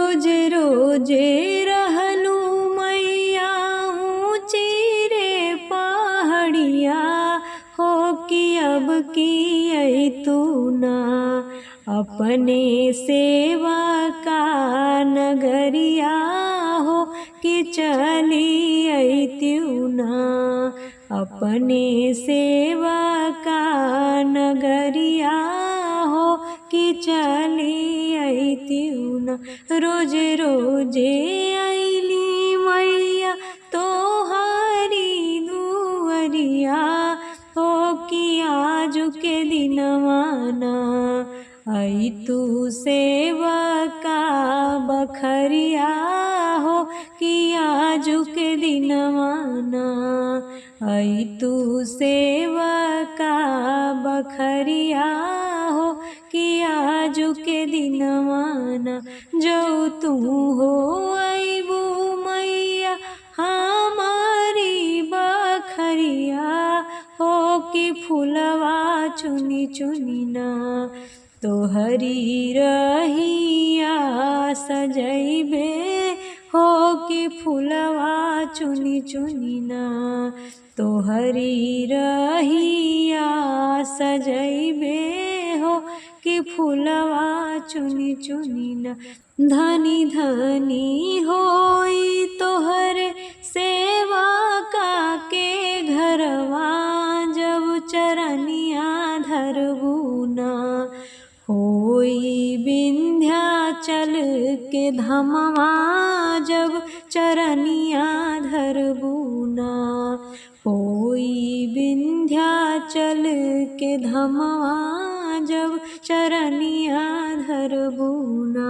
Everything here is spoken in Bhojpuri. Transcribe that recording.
रोज रोजे रहलू मैया ऊँची रे पहाड़िया हो कि अब की तू ना अपने सेवा का नगरिया हो कि चली त्यू ना अपने सेवा का नगरिया हो कि चली त्यू ना रोज रोजे आईली मैया तोहारी दुअरिया हो कि आज के दिनवाना आई तू सेवा का बखरिया हो कि आज के दिनवाना आई तू सेवा का बखरिया हो कि आज के दिनवाना जो तू हो आईबू मैया हमारी बखरिया हो कि फूलवा चुनी चुनी ना तोहरी रहिया सजैबे हो कि फूलवा चुनी चुनी ना तोहरी रहिया सजैबे हो कि फूलवा चुनी चुनी ना धनी धनी होई तोहरे सेवा का के घरवा जब चरनिया धरबू ना होई विंध्याचल के धमवा जब चरनिया धरबू ना होई विंध्याचल के धमवा जब चरनिया धरबू ना।